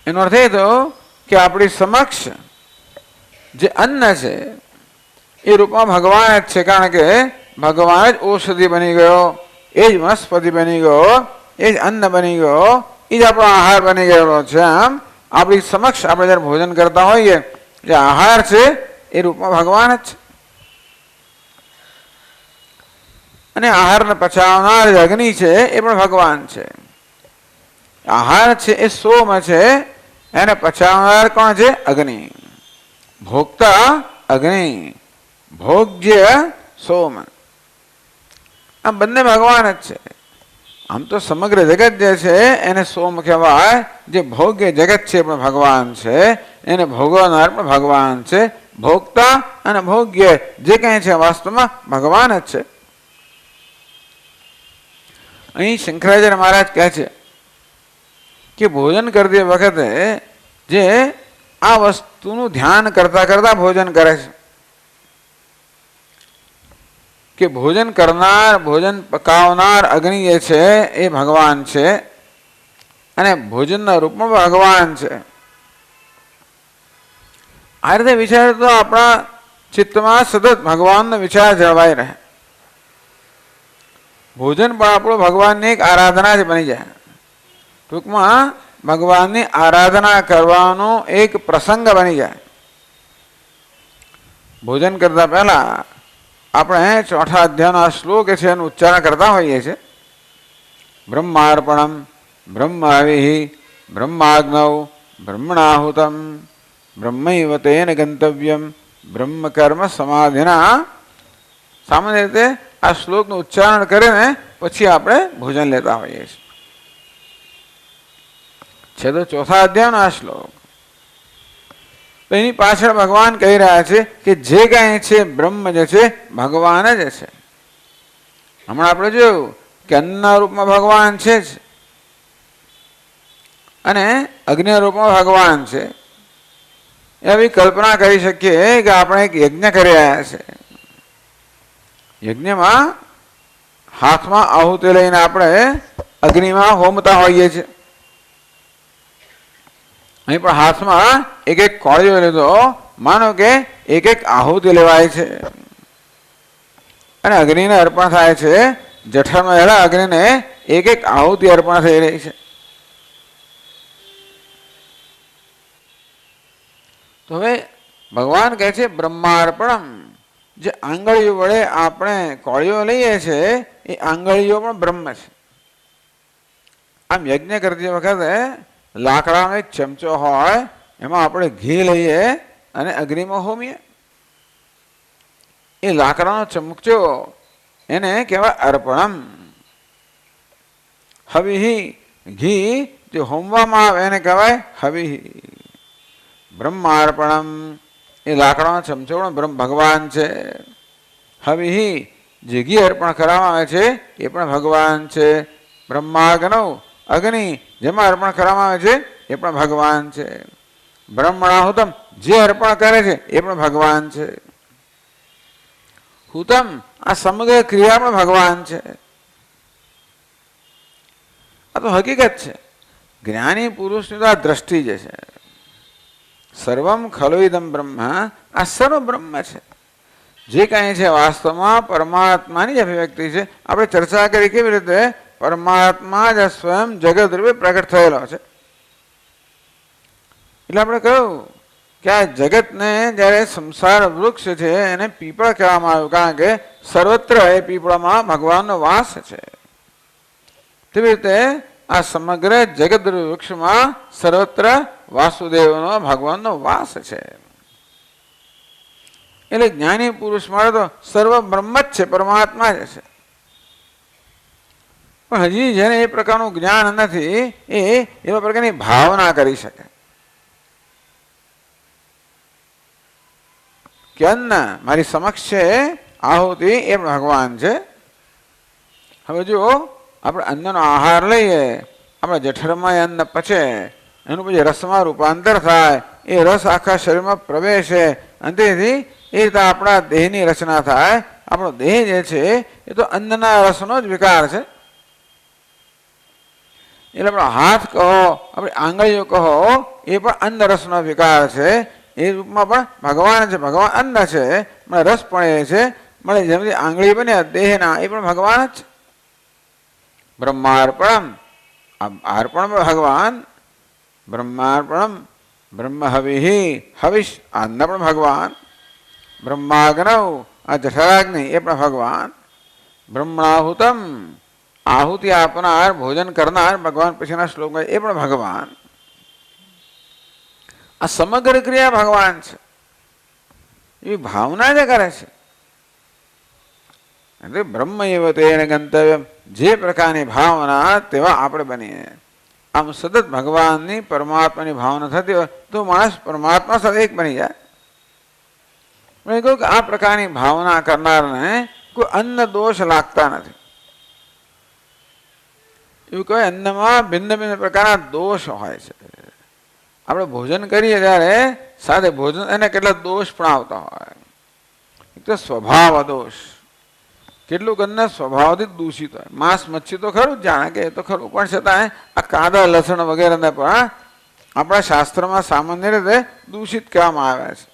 એનો અર્થ એ થયો કે આપણી સમક્ષ જે અન્ન છે એ રૂપમાં ભગવાન જ છે. કારણ કે ભગવાન જ ઔષધિ બની ગયો, એ જ વનસ્પતિ બની ગયો, એ જ અન્ન બની ગયો, એ જ આપણો આહાર બની ગયેલો છે. આમ આપણી સમક્ષ આપણે જ્યારે ભોજન કરતા હોઈએ, જે આહાર છે એ રૂપમાં ભગવાન જ છે. અને આહારને પચાવનાર જે અગ્નિ છે એ પણ ભગવાન છે. આહાર છે એ સોમ છે, એને પચાવનાર કોણ છે? અગ્નિ. ભોગતા અગ્નિ, ભોગ્ય સોમ. આ બંને ભગવાન જ છે. આમ તો સમગ્ર જગત જે છે એને સોમ કહેવાય. જે ભોગ્ય જગત છે પણ ભગવાન છે, એને ભોગવનાર પણ ભગવાન છે. ભોગતા અને ભોગ્ય જે કંઈ છે વાસ્તવમાં ભગવાન જ છે. અહીં શંકરાચાર્ય મહારાજ કહે છે કે ભોજન કરતી વખતે જે આ વસ્તુનું ધ્યાન કરતા કરતા ભોજન કરે છે, કે ભોજન કરનાર, ભોજન પકાવનાર અગ્નિ જે છે એ ભગવાન છે, અને ભોજનના રૂપમાં ભગવાન છે. આ રીતે વિચાર તો આપણા ચિત્તમાં સતત ભગવાનનો વિચાર જળવાઈ રહે. ભોજન પણ આપણું ભગવાનની એક આરાધના જ બની જાય. ટૂંકમાં ભગવાનની આરાધના કરવાનો એક પ્રસંગ બની જાય. ભોજન કરતા પહેલા આપણે 4થા અધ્યાયનો શ્લોક છે એનું ઉચ્ચારણ કરતા હોઈએ છીએ. બ્રહ્માર્પણમ બ્રહ્માવિહિ બ્રહ્માગ્નૌ બ્રહ્મણાહુતમ બ્રહ્મૈવ તેન ગંતવ્યમ બ્રહ્મ કર્મ સમાધિના. સામાન્ય રીતે આ શ્લોકનું ઉચ્ચારણ કરીને પછી આપણે ભોજન લેતા હોઈએ છીએ. છે તો 4થા અધ્યાયનો આ શ્લોક. તો એની પાછળ ભગવાન કહી રહ્યા છે કે જે કાંઈ છે બ્રહ્મ જે છે ભગવાન જ છે. હમણાં આપણે જોયું કે અન્નના રૂપમાં ભગવાન છે જ અને અગ્નિના રૂપમાં ભગવાન છે. એવી કલ્પના કરી શકીએ કે આપણે એક યજ્ઞ કરી રહ્યા છે. યજ્ઞમાં હાથમાં આહુતિ લઈને આપણે અગ્નિમાં હોમતા હોઈએ છીએ. અહીં પણ હાથમાં એક એક કોળીઓ લીધો, માનો કે એક એક આહુતિ લેવાય છે અને અગ્નિને અર્પણ થાય છે. જઠરમાં રહેલા અગ્નિને એક એક આહુતિ અર્પણ થઈ રહી છે. તો હવે ભગવાન કહે છે બ્રહ્માર્પણમ. જે આંગળીઓ વડે આપણે કોળીઓ લઈએ છીએ એ આંગળીઓ પણ બ્રહ્મ છે. આમ યજ્ઞ કરતી વખતે લાકડાનો એક ચમચો હોય, એમાં આપણે ઘી લઈએ અને અગ્નિમાં હોમીએ. એ લાકડાનો ચમચો એને કહેવાય અર્પણમ. હવિહી, ઘી જે હોમવામાં આવે એને કહેવાય હવિહી. બ્રહ્માર્પણમ, એ લાકડાનો ચમચો પણ બ્રહ્મ ભગવાન છે. હવિહી, જે ઘી અર્પણ કરવામાં આવે છે એ પણ ભગવાન છે. બ્રહ્માગ્નૌ, અગ્નિ જેમાં અર્પણ કરવામાં આવે છે એ પણ ભગવાન છે. બ્રહ્મણાહુતમ, જે અર્પણ કરે છે એ પણ ભગવાન છે. હુતમ, આ સમગ્ર ક્રિયા પણ ભગવાન છે. આ તો હકીકત છે. જ્ઞાની પુરુષની તો આ દ્રષ્ટિ જે છે. સર્વમ ખલુ ઇદમ બ્રહ્મ, આ સર્વ બ્રહ્મ છે. જે કાંઈ છે વાસ્તવમાં પરમાત્માની જ અભિવ્યક્તિ છે. આપણે ચર્ચા કરી કેવી રીતે પરમાત્મા જ સ્વયં જગત રૂપે પ્રગટ થયેલો છે. એટલે આપણે કહ્યું કે આ જગતને જ્યારે સંસાર વૃક્ષ છે એને પીપળ કહેવામાં આવ્યું, કારણ કે સર્વત્ર એ પીપળામાં ભગવાનનો વાસ છે. તેવી રીતે આ સમગ્ર જગત વૃક્ષમાં સર્વત્ર વાસુદેવનો ભગવાનનો વાસ છે. એટલે જ્ઞાની પુરુષ માટે તો સર્વ બ્રહ્મ જ છે, પરમાત્મા જ છે. પણ હજી જેને એ પ્રકારનું જ્ઞાન નથી એ એવા પ્રકારની ભાવના કરી શકે કે અન્ન મારી સમક્ષ છે, આહુતિ એ પણ ભગવાન છે. હવે જો આપણે અન્નનો આહાર લઈએ, આપણા જઠરમાં એ અન્ન પચે, એનું પછી રસમાં રૂપાંતર થાય, એ રસ આખા શરીરમાં પ્રવેશે, અંતેથી એ રીતે આપણા દેહની રચના થાય. આપણો દેહ જે છે એ તો અન્નના રસનો જ વિકાર છે. એટલે આપણો હાથ કહો, આપણી આંગળીઓ કહો, એ પણ અન્ન રસનો વિકાર છે. એ રૂપમાં પણ ભગવાન છે. ભગવાન અન્ન છે, મળે રસ પણ એ છે, મળે જેમથી આંગળી બને દેહના, એ પણ ભગવાન જ છે. બ્રહ્માર્પણમ, અર્પણ ભગવાન. બ્રહ્માર્પણમ, બ્રહ્મ હવિહી, હવિષ અન્ન પણ ભગવાન. બ્રહ્માગ્નૌ, આ જઠરાગ્નિ એ પણ ભગવાન. બ્રહ્મણાહુતમ, આહુતિ આપનાર, ભોજન કરનાર ભગવાન પછીના શ્લોકમાં એ પણ ભગવાન. આ સમગ્ર ક્રિયા ભગવાન છે. એવી ભાવના જે કરે છે એટલે બ્રહ્મ એવ તેને ગંતવ્ય. જે પ્રકારની ભાવના તેવા આપણે બનીએ. આમ સતત ભગવાનની પરમાત્માની ભાવના થતી હોય તો માણસ પરમાત્મા સાથે એક બની જાય. મેં કહ્યું કે આ પ્રકારની ભાવના કરનારને કોઈ અન્ન દોષ લાગતા નથી. એવું કહેવાય અન્નમાં ભિન્ન ભિન્ન પ્રકારના દોષ હોય છે. આપણે ભોજન કરીએ ત્યારે સાથે ભોજન એને કેટલા દોષ પણ આવતા હોય. એક તો સ્વભાવ દોષ, કેટલુંક અન્ન સ્વભાવથી દૂષિત હોય. માંસ મચ્છી તો ખરું જ જાણે કે એ તો ખરું, પણ છતાં આ કાદા લસણ વગેરેને પણ આપણા શાસ્ત્રમાં સામાન્ય રીતે દૂષિત કહેવામાં આવ્યા છે.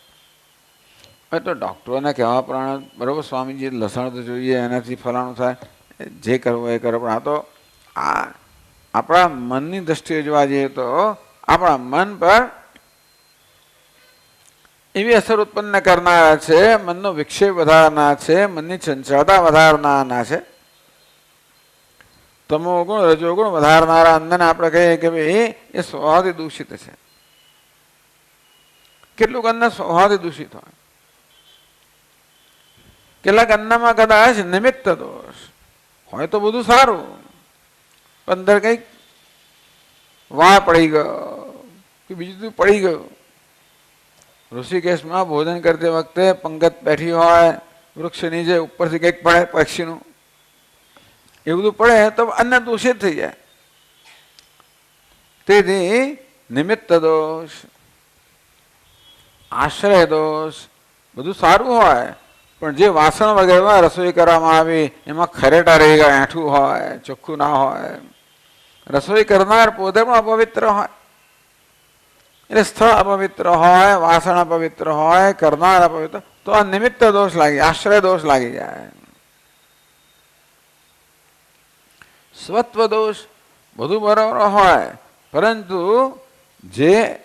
હવે તો ડૉક્ટરોને કહેવા પ્રમાણે બરાબર સ્વામીજી લસણ તો જોઈએ, એનાથી ફલાણું થાય, જે કરવું એ કરો. પણ આ તો આ આપણા મનની દ્રષ્ટિએ જોવા જઈએ તો આપણા મન પર એવી અસર ઉત્પન્ન કરનારા છે, મનનો વિક્ષેપ વધારનાર છે, મનની ચંચળતા વધારનારના છે. તમો ગુણ રજોગુણ વધારનારા અન્નને આપણે કહીએ કે ભાઈ એ સ્વભાવથી દૂષિત છે. કેટલુંક અન્ન સ્વભાવથી દૂષિત હોય. કેટલાક અન્નમાં કદાચ નિમિત્ત દોષ હોય તો બધું સારું, અંદર કંઈક વાળ પડી ગયો કે બીજું પડી ગયું. ઋષિકેશમાં ભોજન કરતી વખતે પંગત બેઠી હોય, વૃક્ષ નીચે ઉપરથી કંઈક પડે પક્ષીનું, એ બધું પડે તો અન્ન દોષિત થઈ જાય. તેથી નિમિત્ત દોષ, આશ્રય દોષ બધું સારું હોય, પણ જે વાસણ વગેરેમાં રસોઈ કરવામાં આવી એમાં ખરેટા રહી ગયા, એઠું હોય, ચોખ્ખું ના હોય, રસોઈ કરનાર પોતે પણ અપવિત્ર હોય, એટલે સ્થળ અપવિત્ર હોય, વાસણ અપવિત્ર હોય, કરનાર અપવિત્ર, તો આ નિમિત્ત દોષ લાગી, આશ્રય દોષ લાગી જાય. સ્વત્વ દોષ બધું બરાબર હોય, પરંતુ જે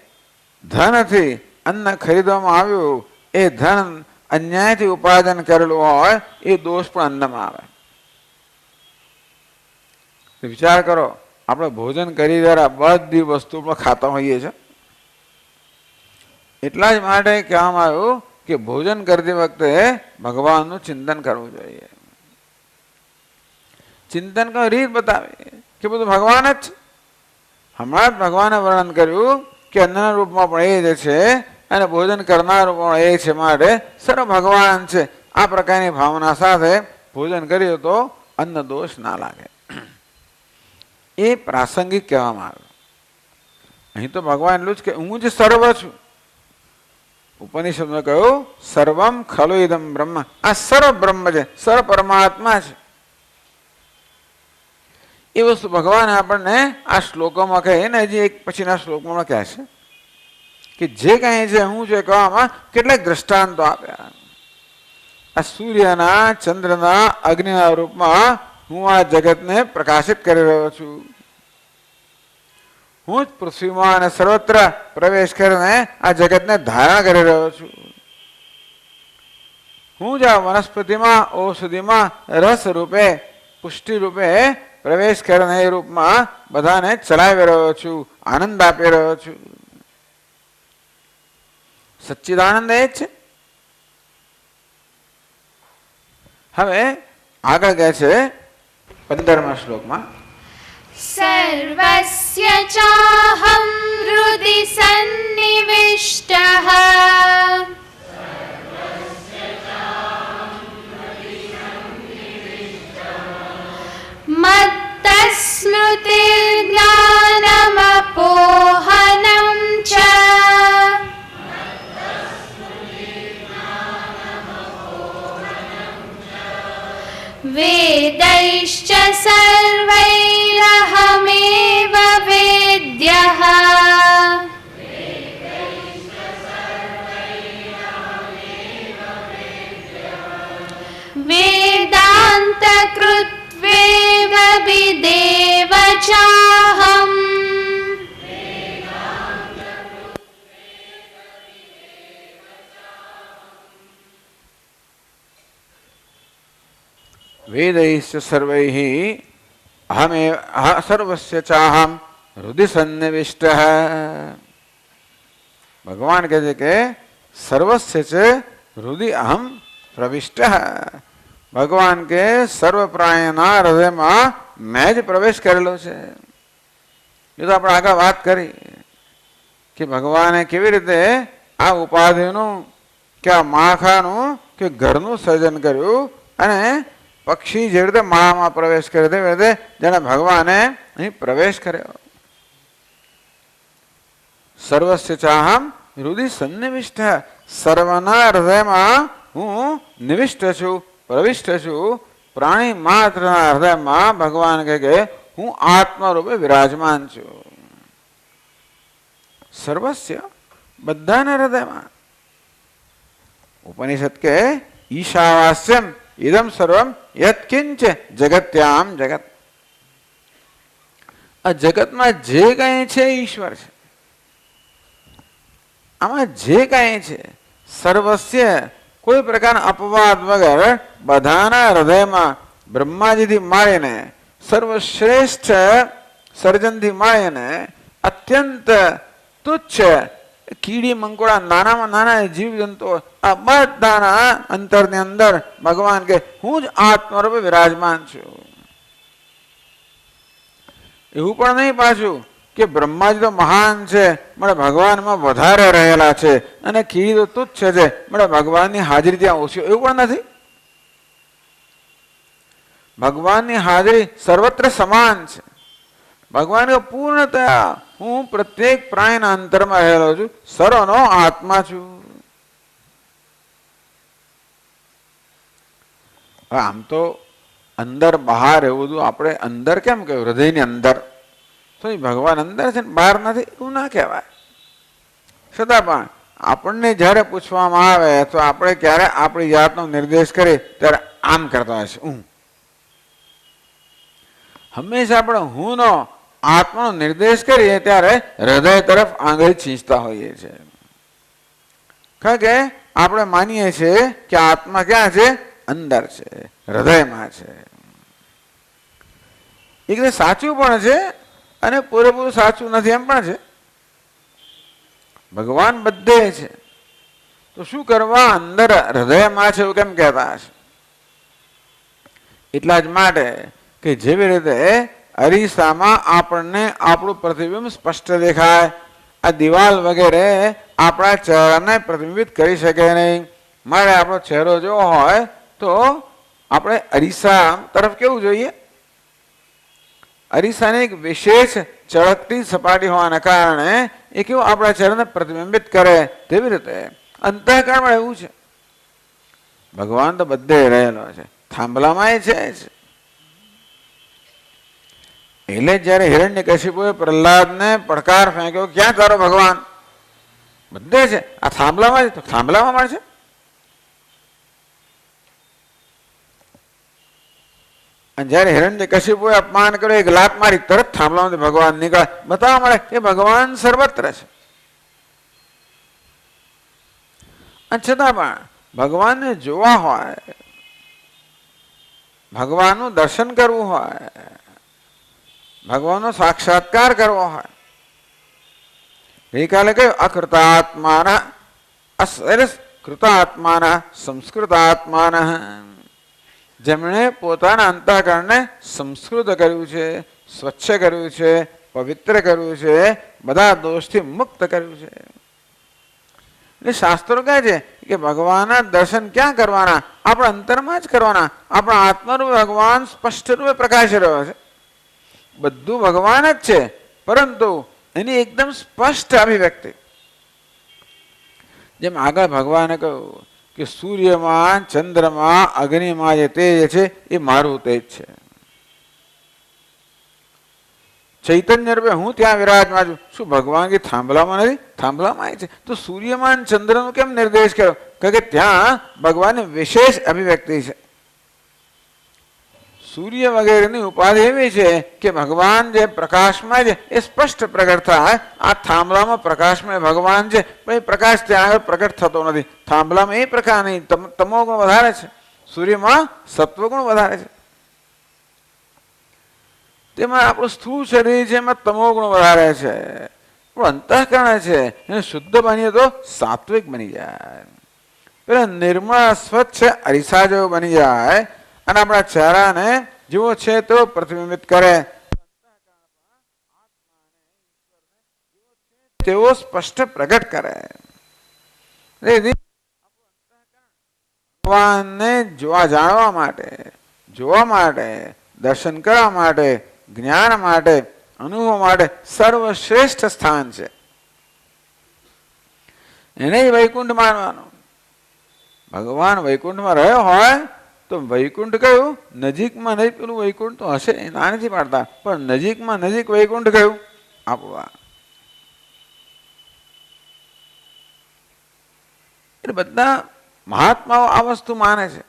ધનથી અન્ન ખરીદવામાં આવ્યું એ ધન અન્યાયથી ઉપાર્જન કરેલું હોય એ દોષ પણ અન્નમાં આવે. વિચાર કરો, આપણે ભોજન કરી ત્યારે બધી વસ્તુ પણ ખાતા હોઈએ છીએ. એટલા જ માટે કહેવામાં આવ્યું કે ભોજન કરતી વખતે ભગવાનનું ચિંતન કરવું જોઈએ. ચિંતન કોઈ રીત બતાવી કે બધું ભગવાન જ છે. હમણાં જ ભગવાને વર્ણન કર્યું કે અન્નના રૂપમાં પણ એ જ છે અને ભોજન કરનાર પણ એ છે, માટે સર્વ ભગવાન છે. આ પ્રકારની ભાવના સાથે ભોજન કરીએ તો અન્ન દોષ ના લાગે. એ પ્રાસંગિક કહેવામાં આવ્યું. અહીં તો ભગવાન એટલું જ કે હું જ સર્વ છું. ઉપનિષદમાં કહ્યું સર્વમ ખલુ ઇદમ બ્રહ્મ, આ સર્વ બ્રહ્મ છે, સર્વ પરમાત્મા છે. એ વસ્તુ ભગવાન આપણને આ શ્લોકોમાં કહે ને, હજી એક પછીના શ્લોકમાં કહે છે કે જે કંઈ છે હું છે કહેવામાં કેટલાક દ્રષ્ટાંતો આપ્યા. આ સૂર્યના, ચંદ્રના, અગ્નિના રૂપમાં હું આ જગતને પ્રકાશિત કરી રહ્યો છું. હું જ પૃથ્વીમાં અને સર્વત્ર પ્રવેશ કરીને આ જગતને ધારણ કરી રહ્યો છું. હું જ આ વનસ્પતિમાં, ઔષધિમાં રસ રૂપે, પુષ્ટિ રૂપે પ્રવેશ કરીને એ રૂપમાં બધાને ચલાવી રહ્યો છું, આનંદ આપી રહ્યો છું. સચ્ચિદાનંદ એ જ છે. હવે આગળ કહે છે 15મા શ્લોકમાં સર્વસ્ય ચાહં હૃદિ સન્નિવિષ્ટઃ મત્તસ્મૃતિર્જ્ઞાનમપોહનં ચ વેદૈશ્ચ સર્વૈરહમેવ વેદ્યઃ વેદાંતકૃત્વેવ વિદેવ ચાહં વેદૈશ્ચ સર્વૈઃ અહમેવ સર્વસ્ય ચાહં હૃદિ સન્નિવિષ્ટઃ. ભગવાન કહે છે કે સર્વસ્ય છે હૃદિ અહમ પ્રવિષ્ટઃ. ભગવાન કે સર્વ પ્રાણીના હૃદયમાં મેં જ પ્રવેશ કરેલો છે. એ તો આપણે આગળ વાત કરી કે ભગવાને કેવી રીતે આ ઉપાધિનું કે આ માળખાનું કે ઘરનું સર્જન કર્યું અને પક્ષી જે રીતે માળામાં પ્રવેશ કરે તે રીતે જેને ભગવાને અહીં પ્રવેશ કર્યો. સર્વસ્ય ચાહમ હૃદિ સન્નિવિષ્ટ. સર્વના હૃદયમાં હું નિવિષ્ટ છું, પ્રવિષ્ટ છું. પ્રાણી માત્રના હૃદયમાં ભગવાન કહે કે હું આત્મા રૂપે વિરાજમાન છું. સર્વસ્ય બધાના હૃદયમાં. ઉપનિષદ કે ઈશાવાસ્યમ ઇદમ સર્વમ યત્કિંચ જગત્યામ જગત. આ જગતમાં જે કંઈ છે ઈશ્વર છે. આમાં જે કંઈ છે સર્વસ્ય કોઈ પ્રકારના અપવાદ વગર બધાના હૃદયમાં બ્રહ્માજીથી માંડીને સર્વશ્રેષ્ઠ સર્જનથી માંડીને અત્યંત તુચ્છ કીડી મંકોડા, નાનામાં નાના જીવજંતુઓ, આ બધાના અંતરની અંદર ભગવાન કે હું જ આત્મરૂપે વિરાજમાન છું. એવું પણ નહીં પાછું કે બ્રહ્માજી તો મહાન છે મળે ભગવાનમાં વધારે રહેલા છે અને કીડી તો તુચ્છ છે મળે ભગવાનની હાજરી ત્યાં ઓછી, એવું પણ નથી. ભગવાનની હાજરી સર્વત્ર સમાન છે. ભગવાન પૂર્ણતયા હું પ્રત્યેક પ્રાણીના અંતરમાં રહેલો છું, સર્વનો આત્મા છું. આમ તો અંદર બહાર એવું બધું આપણે અંદર કેમ કહ્યું, હૃદયની અંદર તો ભગવાન અંદર છે ને બહાર નથી એવું ના કહેવાય. છતાં પણ આપણને જ્યારે પૂછવામાં આવે તો આપણે ક્યારે આપણી જાતનો નિર્દેશ કરીએ ત્યારે આમ કરતા હોય છે હું. હંમેશા આપણે હું નો આત્માનો નિર્દેશ કરીએ ત્યારે હૃદય તરફ આંગળી છીંચતા હોઈએ છીએ. કારણ કે આપણે માનીએ છીએ કે આત્મા ક્યાં છે, અંદર છે, હૃદયમાં છે. એક સાચું પણ છે અને પૂરેપૂરું સાચું નથી એમ પણ છે. ભગવાન બધે છે તો શું કરવા અંદર હૃદયમાં છે એવું કેમ કહેતા હશે? એટલા જ માટે કે જેવી રીતે અરીસામાં આપણને આપણું પ્રતિબિંબ સ્પષ્ટ દેખાય, આ દિવાલ વગેરે આપણા ચહેરાને પ્રતિબિંબિત કરી શકે નહીં. મારે આપણો ચહેરો જોવો હોય તો આપણે અરીસા તરફ કેવું જોઈએ? અરીસાની એક વિશેષ ચળકતી સપાટી હોવાના કારણે એ કેવું આપણા ચહેરાને પ્રતિબિંબિત કરે. તેવી રીતે અંતઃકરણમાં એવું છે. ભગવાન તો બધે રહેલો છે, થાંભલામાં છે. એટલે જયારે હિરણ્યકશિપુએ પ્રહલાદને પડકાર ફેંક્યો, ક્યાં તારો ભગવાન? બધે છે, આ થાંભલામાં છે. તો થાંભલામાં મળશે. અને જયારે હિરણ્યકશિપુએ અપમાન કર્યું, એક લાત મારી, તરત થાંભલામાંથી ભગવાન નીકળે. બતાવવા મળે કે ભગવાન સર્વત્ર છે. અને છતાં પણ ભગવાનને જોવા હોય, ભગવાનનું દર્શન કરવું હોય, ભગવાનનો સાક્ષાત્કાર કરવો હોય, ગઈકાલે કહ્યું અકૃતાત્માના કૃતાત્માના સંસ્કૃતાત્માના, જેમણે પોતાના અંતઃકરણને સંસ્કૃત કર્યું છે, સ્વચ્છ કર્યું છે, પવિત્ર કર્યું છે, બધા દોષથી મુક્ત કર્યું છે. એટલે શાસ્ત્રો કહે છે કે ભગવાનના દર્શન ક્યાં કરવાના? આપણા અંતરમાં જ કરવાના. આપણા આત્મારૂપે ભગવાન સ્પષ્ટ રૂપે પ્રકાશી રહ્યો છે. બધું ભગવાન જ છે, પરંતુ એની એકદમ સ્પષ્ટ અભિવ્યક્તિ. જેમ આગળ ભગવાને કહ્યું કે સૂર્યમાં, ચંદ્રમાં, અગ્નિમાં જે તેજ છે એ મારું તેજ છે. ચૈતન્ય રૂપે હું ત્યાં વિરાજમાન છું. શું ભગવાન કે થાંભલામાં નથી? થાંભલામાં છે. તો સૂર્યમાન ચંદ્રનો કેમ નિર્દેશ કર્યો? કારણ કે ત્યાં ભગવાનની વિશેષ અભિવ્યક્તિ છે. સૂર્ય વગેરેની ઉપાધિ એવી છે કે ભગવાન જે પ્રકાશમાં છે એ સ્પષ્ટ પ્રગટ થાય. આ થાંભલામાં પ્રકાશમાં ભગવાન છે, પણ એ પ્રકાશ ત્યાં આગળ પ્રગટ થતો નથી. થાંભલામાં એ પ્રકાર નહીં, તમોગુણ વધારે છે, સૂર્યમાં સત્વગુણ વધારે છે. તેમાં આપણું સ્થૂળ શરીર છે એમાં તમોગુણ વધારે છે, પણ અંતઃકરણ છે એને શુદ્ધ બનીએ તો સાત્વિક બની જાય. પેલા નિર્મળ સ્વચ્છ અરીસા જેવો બની જાય અને આપણા ચહેરાને જેવો છે તેવો પ્રતિબિંબિત કરે, તેવો સ્પષ્ટ પ્રગટ કરે. ભગવાનને જાણવા માટે, દર્શન કરવા માટે, જ્ઞાન માટે, અનુભવ માટે સર્વશ્રેષ્ઠ સ્થાન છે. એને વૈકુંઠ માનવાનું. ભગવાન વૈકુંઠમાં રહ્યો હોય તો વૈકુંઠ કયું? નજીકમાં નહીં, પેલું વૈકુંઠ તો હશે, ના નથી પાડતા, પણ નજીકમાં નજીક વૈકુંઠ કયું? આપણું. એટલે બધા મહાત્માઓ આ વસ્તુ માને છે.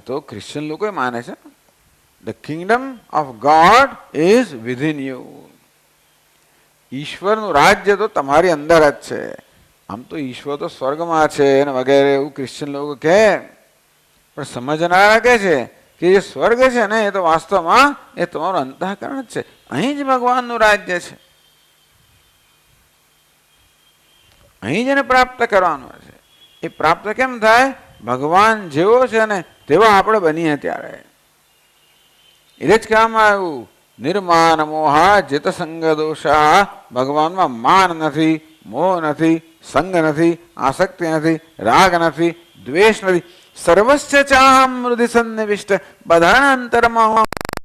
તો ક્રિશ્ચિયન લોકો માને છે the kingdom of God is within you. ઈશ્વરનું રાજ્ય તો તમારી અંદર જ છે. આમ તો ઈશ્વર તો સ્વર્ગમાં છે અને વગેરે એવું ક્રિશ્ચિયન લોકો કહે, પણ સમજનારા કહે છે કે જે સ્વર્ગ છે ને એ તો વાસ્તવમાં એ તમારું અંતઃકરણ જ છે. અહીં જ ભગવાનનું રાજ્ય છે, અહીં જ એને પ્રાપ્ત કરવાનું છે. એ પ્રાપ્ત કેમ થાય? ભગવાન જેવો છે ને તેવા આપણે બનીએ ત્યારે. એટલે જ કહેવામાં આવ્યું નિર્માન મોહા જિત સંગ દોષા. ભગવાનમાં માન નથી, મોહ નથી, સંગ નથી, આસક્તિ નથી, રાગ નથી, દ્વેષ નથી. સર્વસ્ય ચાહમ હૃદય સન્નિવિષ્ટ બધાના અંતરમાં